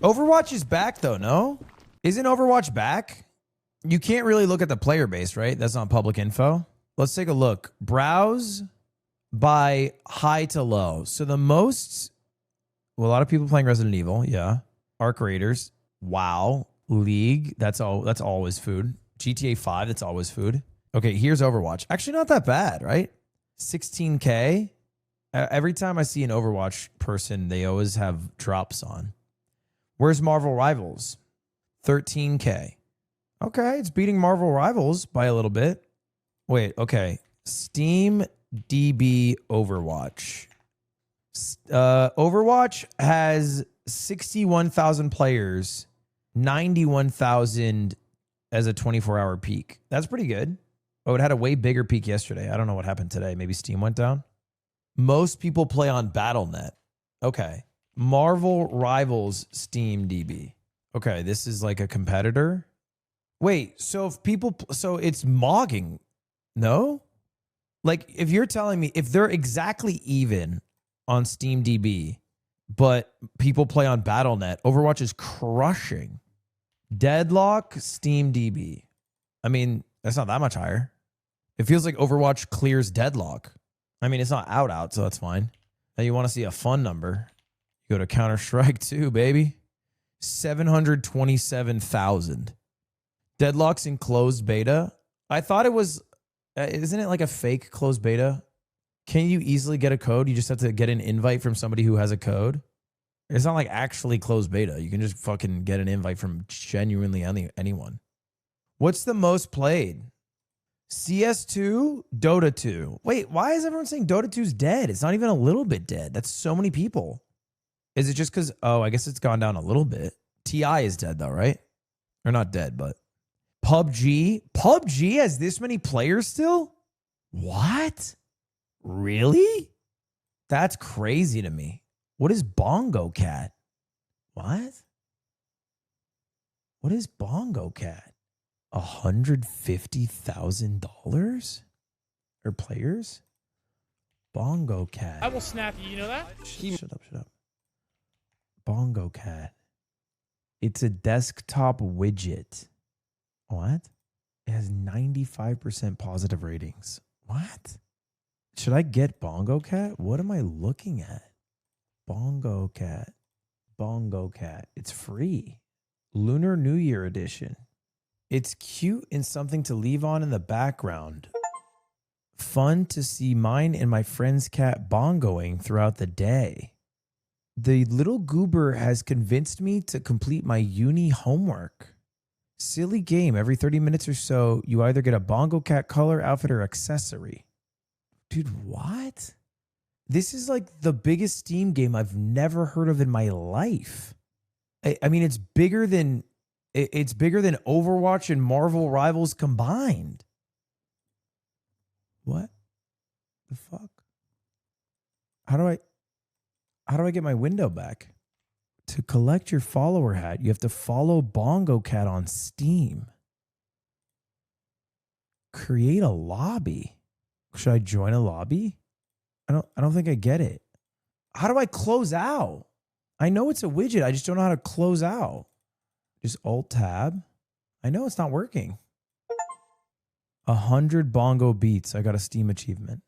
Overwatch is back though, no? Isn't Overwatch back? You can't really look at the player base, right? That's not public info. Let's take a look. Browse by high to low. So the most, well, a lot of people playing Resident Evil, yeah. Arc Raiders, WoW, League, that's always food. GTA 5, that's always food. Okay, here's Overwatch. Actually, not that bad, right? 16K. Every time I see an Overwatch person, they always have drops on. Where's Marvel Rivals? 13K. Okay, it's beating Marvel Rivals by a little bit. Wait, okay. Steam DB Overwatch. Overwatch has 61,000 players, 91,000 as a 24-hour peak. That's pretty good. Oh, it had a way bigger peak yesterday. I don't know what happened today. Maybe Steam went down. Most people play on Battle.net. Okay. Marvel Rivals Steam DB. Okay, this is like a competitor. Wait, so if people, so it's mogging, no? Like if you're telling me if they're exactly even on Steam DB, but people play on Battle.net, Overwatch is crushing. Deadlock Steam DB. I mean, that's not that much higher. It feels like Overwatch clears Deadlock. I mean, it's not out, so that's fine. Now you want to see a fun number. You go to Counter-Strike 2, baby. 727,000. Deadlock's in closed beta. I thought it was, isn't it like a fake closed beta? Can you easily get a code? You just have to get an invite from somebody who has a code. It's not like actually closed beta. You can just fucking get an invite from genuinely anyone. What's the most played? CS2, Dota 2. Wait, why is everyone saying Dota 2's dead? It's not even a little bit dead. That's so many people. Is it just because, oh, I guess it's gone down a little bit. TI is dead though, right? Or not dead, but PUBG. PUBG has this many players still? What? Really? That's crazy to me. What is Bongo Cat? What? What is Bongo Cat? $150,000 or players? Bongo Cat. I will snap you. You know that? Shut up. Bongo Cat. It's a desktop widget. What? It has 95% positive ratings. What? Should I get Bongo Cat? What am I looking at? Bongo Cat. Bongo Cat. It's free. Lunar New Year edition. It's cute and something to leave on in the background. Fun to see mine and my friend's cat bongoing throughout the day. The little goober has convinced me to complete my uni homework. Silly game. Every 30 minutes or so, you either get a Bongo Cat color, outfit, or accessory. Dude, what? This is like the biggest Steam game I've never heard of in my life. I mean, it's bigger than Overwatch and Marvel Rivals combined. What the fuck? How do I get my window back? To collect your follower hat, you have to follow Bongo Cat on Steam. Create a lobby. Should I join a lobby? I don't think I get it. How do I close out? I know it's a widget. I just don't know how to close out. Just Alt Tab. I know it's not working. 100 bongo beats. I got a Steam achievement.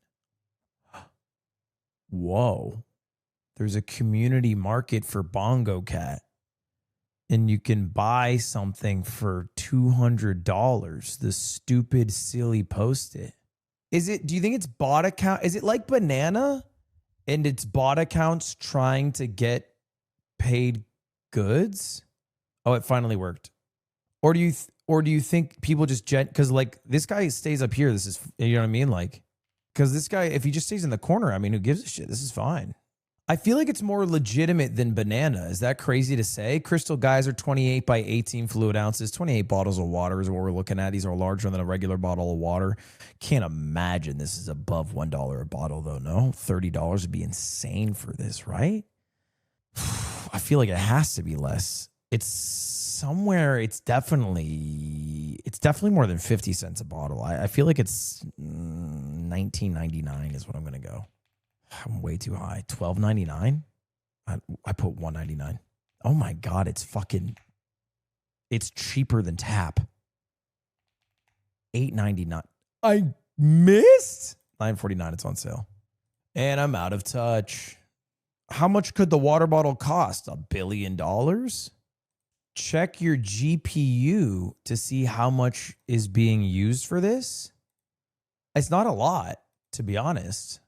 Whoa. There's a community market for Bongo Cat. And you can buy something for $200. The stupid, silly post-it. Do you think it's bot account? Is it like Banana? And it's bot accounts trying to get paid goods? Oh, it finally worked. Or do you think people just because like this guy stays up here? This is, you know what I mean? Like, because this guy, if he just stays in the corner, I mean, who gives a shit? This is fine. I feel like it's more legitimate than Banana. Is that crazy to say? Crystal Geyser 28 by 18 fluid ounces, 28 bottles of water is what we're looking at. These are larger than a regular bottle of water. Can't imagine this is above $1 a bottle though. No, $30 would be insane for this, right? I feel like it has to be less. It's somewhere. It's definitely more than 50 cents a bottle. I feel like it's $19.99 is what I'm gonna go. I'm way too high. $12.99. I put $1.99. Oh my God, it's cheaper than Tap. $8.99. I missed $9.49. It's on sale. And I'm out of touch. How much could the water bottle cost? $1 billion? Check your GPU to see how much is being used for this. It's not a lot, to be honest.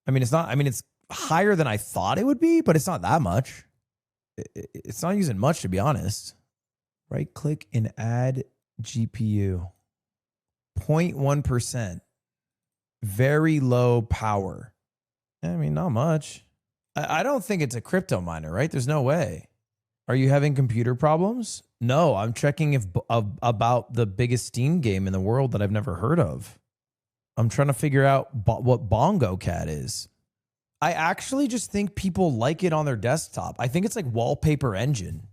It's higher than I thought it would be, but it's not that much. It's not using much, to be honest. Right click and add GPU. 0.1%. Very low power. Not much. I don't think it's a crypto miner, right? There's no way. Are you having computer problems? No, I'm checking about the biggest Steam game in the world that I've never heard of. I'm trying to figure out what Bongo Cat is. I actually just think people like it on their desktop. I think it's like Wallpaper Engine.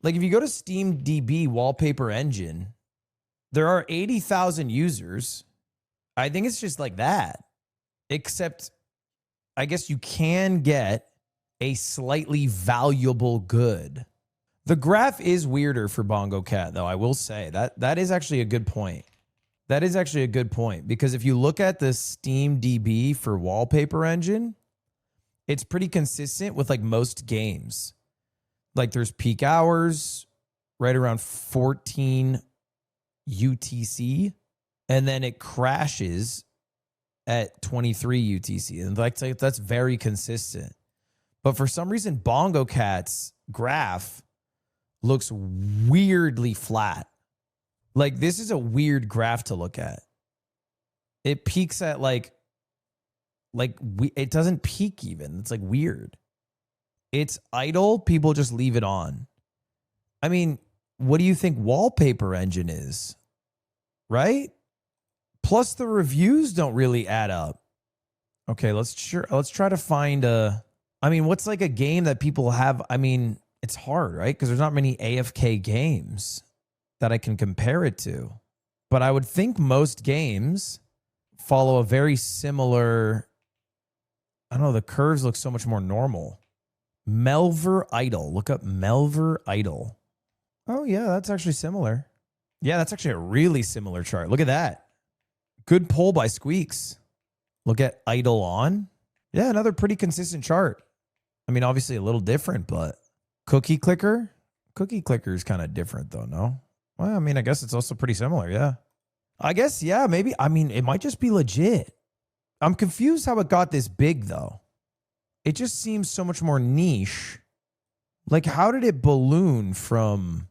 Like if you go to SteamDB Wallpaper Engine, there are 80,000 users. I think it's just like that. Except I guess you can get a slightly valuable good. The graph is weirder for Bongo Cat, though. I will say that is actually a good point. That is actually a good point because if you look at the SteamDB for Wallpaper Engine, it's pretty consistent with like most games. Like there's peak hours right around 14 UTC, and then it crashes at 23 UTC. And that's very consistent. But for some reason, Bongo Cat's graph looks weirdly flat. Like this is a weird graph to look at. It peaks at it doesn't peak even. It's like weird. It's idle. People just leave it on. What do you think Wallpaper Engine is? Right? Plus the reviews don't really add up. Okay, let's try to find what's like a game that people have? It's hard, right? Because there's not many AFK games that I can compare it to. But I would think most games follow a very similar, the curves look so much more normal. Melver Idle. Look up Melver Idle. Oh, yeah, that's actually similar. Yeah, that's actually a really similar chart. Look at that. Good pull by Squeaks. Look at Idle On. Yeah, another pretty consistent chart. Obviously a little different, but Cookie Clicker? Cookie Clicker is kind of different, though, no? Well, I guess it's also pretty similar, yeah. I guess, yeah, maybe. It might just be legit. I'm confused how it got this big, though. It just seems so much more niche. Like, how did it balloon from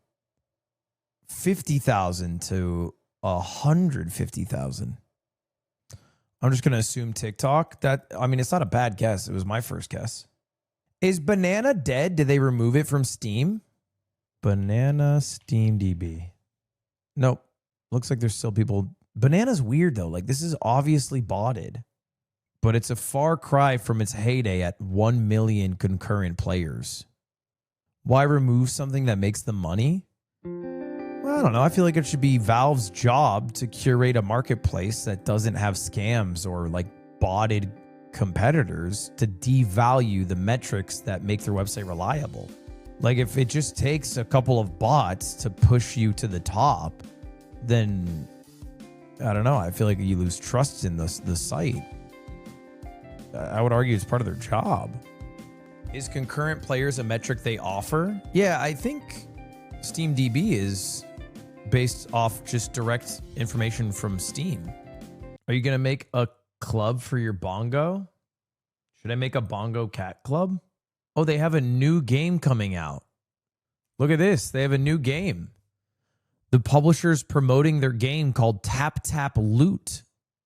50,000 to 150,000? I'm just going to assume TikTok. It's not a bad guess. It was my first guess. Is Banana dead? Did they remove it from Steam? Banana SteamDB. Nope. Looks like there's still people. Banana's weird, though. Like, this is obviously botted. But it's a far cry from its heyday at 1 million concurrent players. Why remove something that makes them money? Well, I don't know. I feel like it should be Valve's job to curate a marketplace that doesn't have scams or like botted competitors to devalue the metrics that make their website reliable. Like if it just takes a couple of bots to push you to the top, then I don't know. I feel like you lose trust in the site. I would argue it's part of their job. Is concurrent players a metric they offer? Yeah, I think SteamDB is based off just direct information from Steam. Are you going to make a club for your Bongo? Should I make a Bongo Cat club? Oh, they have a new game coming out. Look at this. They have a new game. The publisher's promoting their game called Tap Tap Loot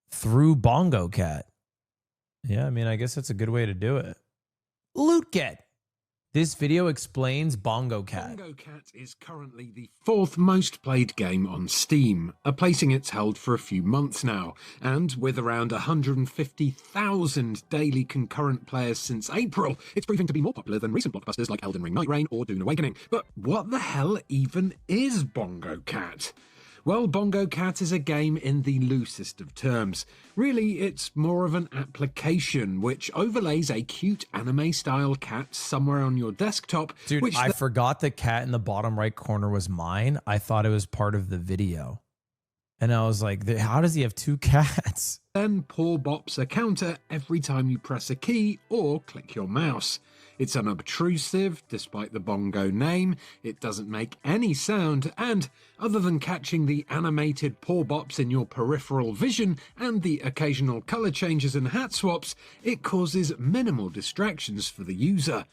through Bongo Cat. Yeah, I guess that's a good way to do it. Loot Get. This video explains Bongo Cat. Bongo Cat is currently the 4th most played game on Steam, a placing it's held for a few months now, and with around 150,000 daily concurrent players since April, it's proving to be more popular than recent blockbusters like Elden Ring Night Rain or Dune Awakening. But what the hell even is Bongo Cat? Well, Bongo Cat is a game in the loosest of terms. Really, it's more of an application which overlays a cute anime-style cat somewhere on your desktop. Dude, I forgot the cat in the bottom right corner was mine. I thought it was part of the video. And I was like, how does he have two cats? Then Paw bops a counter every time you press a key or click your mouse. It's unobtrusive, despite the Bongo name, it doesn't make any sound, and other than catching the animated paw bops in your peripheral vision and the occasional colour changes and hat swaps, it causes minimal distractions for the user.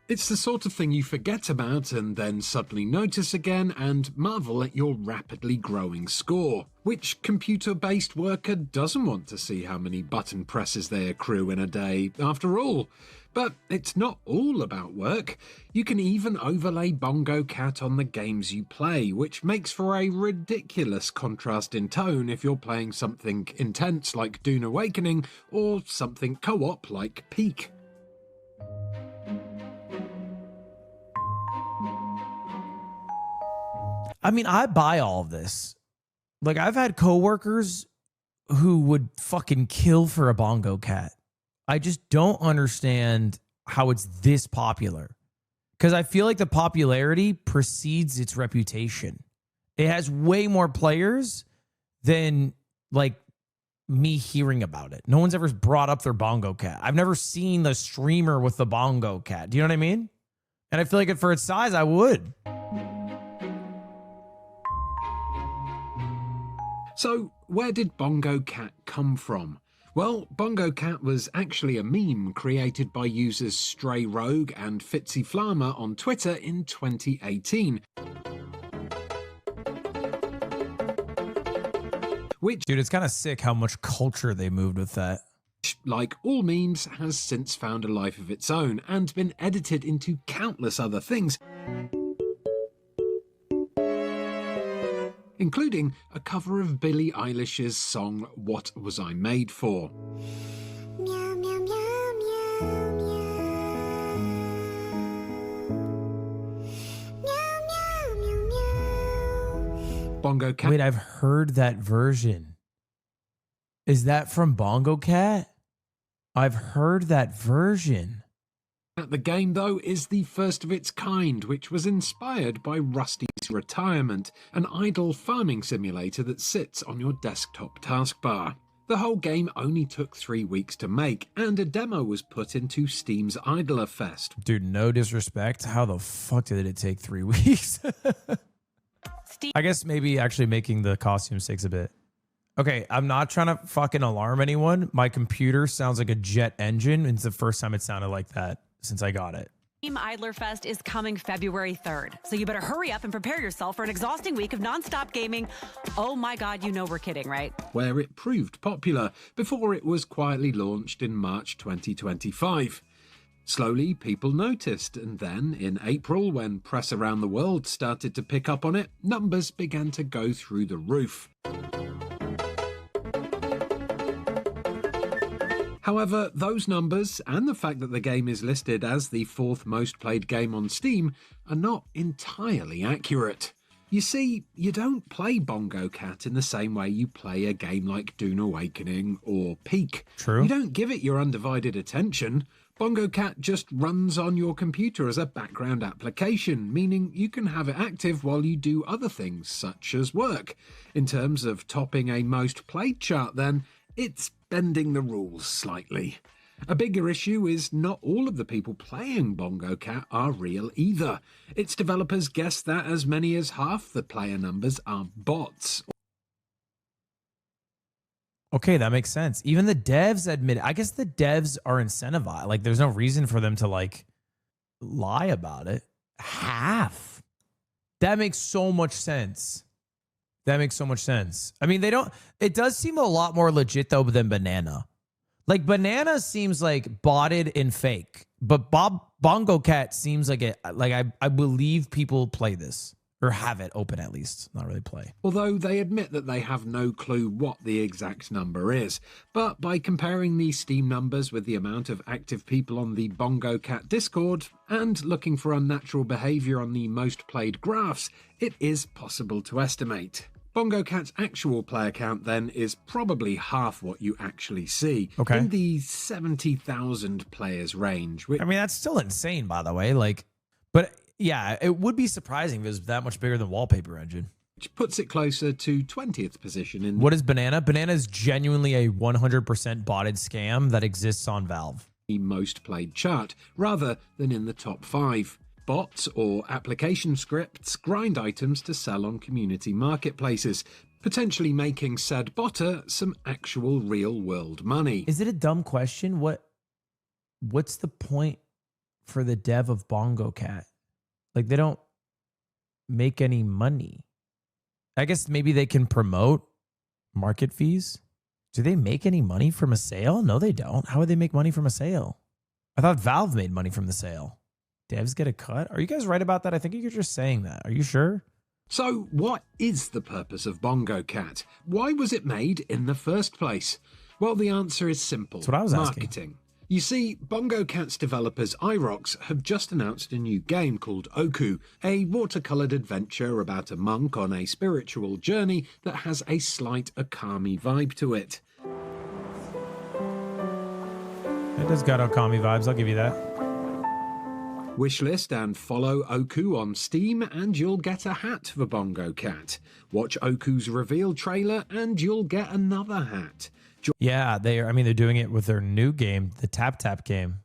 It's the sort of thing you forget about and then suddenly notice again and marvel at your rapidly growing score. Which computer-based worker doesn't want to see how many button presses they accrue in a day, after all? But it's not all about work. You can even overlay Bongo Cat on the games you play, which makes for a ridiculous contrast in tone if you're playing something intense like Dune Awakening or something co-op like Peak. I mean, I buy all of this. Like, I've had coworkers who would fucking kill for a Bongo Cat. I just don't understand how it's this popular. Because I feel like the popularity precedes its reputation. It has way more players than, like, me hearing about it. No one's ever brought up their Bongo Cat. I've never seen the streamer with the Bongo Cat. Do you know what I mean? And I feel like for its size, I would. So, where did Bongo Cat come from? Well, Bongo Cat was actually a meme created by users Stray Rogue and Fitzy Flama on Twitter in 2018. Which, dude, it's kind of sick how much culture they moved with that. Like all memes, has since found a life of its own and been edited into countless other things, including a cover of Billie Eilish's song What Was I Made For? Meow, meow, meow, meow, meow. Meow, meow, meow, meow. Bongo Cat. Wait, I've heard that version. Is that from Bongo Cat? I've heard that version. The game, though, is the first of its kind, which was inspired by Rusty's Retirement, an idle farming simulator that sits on your desktop taskbar. The whole game only took 3 weeks to make, and a demo was put into Steam's Idler Fest. Dude, no disrespect. How the fuck did it take 3 weeks? I guess maybe actually making the costumes takes a bit. Okay, I'm not trying to fucking alarm anyone. My computer sounds like a jet engine. It's the first time it sounded like that since I got it. Steam Idler Fest is coming February 3rd, so you better hurry up and prepare yourself for an exhausting week of non-stop gaming. Oh my god, you know we're kidding, right? Where it proved popular before it was quietly launched in March 2025. Slowly, people noticed, and then, in April, when press around the world started to pick up on it, numbers began to go through the roof. However, those numbers, and the fact that the game is listed as the 4th most played game on Steam, are not entirely accurate. You see, you don't play Bongo Cat in the same way you play a game like Dune Awakening or Peak. True. You don't give it your undivided attention. Bongo Cat just runs on your computer as a background application, meaning you can have it active while you do other things, such as work. In terms of topping a most played chart, then, it's bending the rules slightly. A bigger issue is not all of the people playing Bongo Cat are real either. Its developers guess that as many as half the player numbers are bots. Okay, that makes sense. Even the devs admit it. I guess the devs are incentivized. Like, there's no reason for them to, like, lie about it. Half. That makes so much sense. That makes so much sense. I mean, it does seem a lot more legit, though, than Banana. Like, Banana seems like botted and fake. But Bongo Cat seems like I believe people play this. Or have it open, at least. Not really play. Although they admit that they have no clue what the exact number is. But by comparing the Steam numbers with the amount of active people on the Bongo Cat Discord, and looking for unnatural behaviour on the most played graphs, it is possible to estimate. Bongo Cat's actual player count then is probably half what you actually see, Okay. in the 70,000 players range. I mean, that's still insane, by the way. Like, but yeah, it would be surprising if it was that much bigger than Wallpaper Engine. Which puts it closer to 20th position in What is Banana? Banana is genuinely a 100% botted scam that exists on Valve. the most played chart, rather than in the top 5. Bots or application scripts grind items to sell on community marketplaces, potentially making said botter some actual real-world money. Is it a dumb question? What's the point for the dev of Bongo Cat? Like, they don't make any money. I guess maybe they can promote market fees. Do they make any money from a sale? No, they don't. How would they make money from a sale? I thought Valve made money from the sale. Devs get a cut? Are you guys right about that? I think you're just saying that. Are you sure? So, what is the purpose of Bongo Cat? Why was it made in the first place? Well, the answer is simple. That's what I was asking. Marketing. You see, Bongo Cat's developers Irox have just announced a new game called Oku, a watercoloured adventure about a monk on a spiritual journey that has a slight Okami vibe to it. It does got Okami vibes. I'll give you that. Wishlist and follow Oku on Steam and you'll get a hat for Bongo Cat. Watch Oku's reveal trailer and you'll get another hat. Yeah, they're doing it with their new game, the Tap Tap game.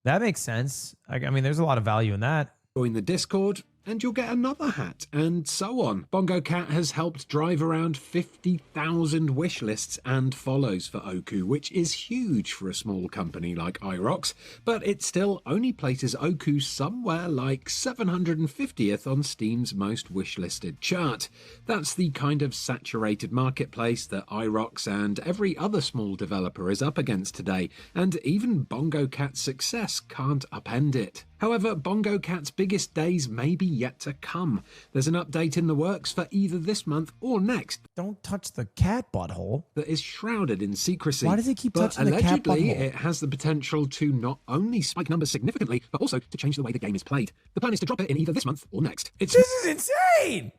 That makes sense. I mean, there's a lot of value in that. Join the Discord and you'll get another hat, and so on. Bongo Cat has helped drive around 50,000 wish lists and follows for Oku, which is huge for a small company like Irox, but it still only places Oku somewhere like 750th on Steam's most wishlisted chart. That's the kind of saturated marketplace that Irox and every other small developer is up against today, and even Bongo Cat's success can't upend it. However, Bongo Cat's biggest days may be yet to come. There's an update in the works for either this month or next Don't touch the cat butthole. that is shrouded in secrecy. Why does he keep but touching the cat allegedly, butthole? it has the potential to not only spike numbers significantly, but also to change the way the game is played. The plan is to drop it in either this month or next. It's This is insane.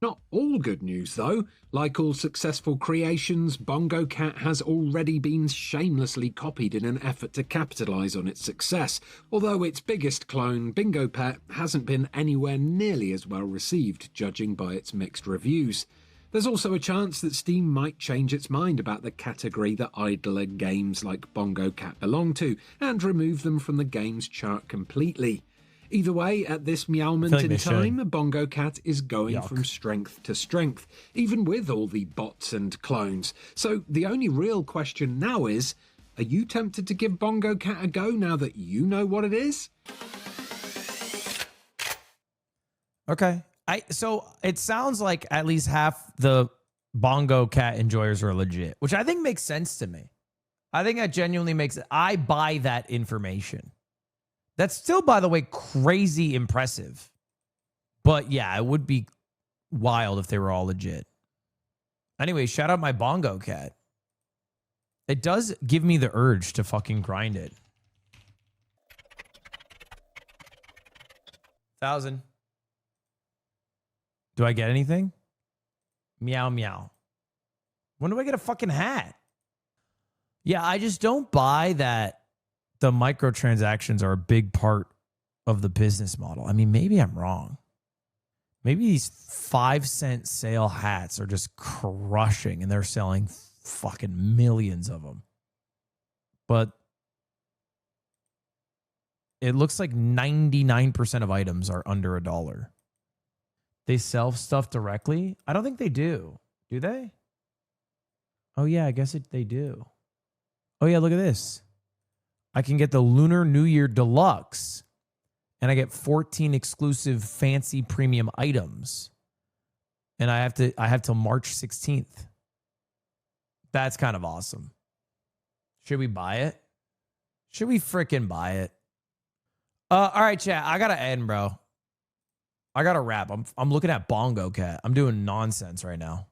not all good news, though. Like all successful creations, Bongo Cat has already been shamelessly copied in an effort to capitalise on its success, although its biggest clone, Bingo Pet, hasn't been anywhere nearly as well received, judging by its mixed reviews. There's also a chance that Steam might change its mind about the category that idler games like Bongo Cat belong to, and remove them from the game's chart completely. Either way, at this meowment like in they time, Bongo Cat is going Yuck. from strength to strength, even with all the bots and clones. So the only real question now is, are you tempted to give Bongo Cat a go now that you know what it is? Okay. So it sounds like at least half the Bongo Cat enjoyers are legit, which I think makes sense to me. I think that genuinely makes it. I buy that information. That's still, by the way, crazy impressive. But yeah, it would be wild if they were all legit. Anyway, shout out my Bongo Cat. It does give me the urge to fucking grind it. 1,000. Do I get anything? Meow, meow. When do I get a fucking hat? Yeah, I just don't buy that the microtransactions are a big part of the business model. I mean, maybe I'm wrong. Maybe these 5-cent sale hats are just crushing and they're selling fucking millions of them. But it looks like 99% of items are under $1. They sell stuff directly? I don't think they do. Do they? Oh, yeah, I guess they do. Oh, yeah, look at this. I can get the Lunar New Year Deluxe, and I get 14 exclusive fancy premium items. And I have till March 16th. That's kind of awesome. Should we buy it? Should we freaking buy it? All right, chat. I gotta end, bro. I gotta wrap. I'm looking at Bongo Cat. I'm doing nonsense right now.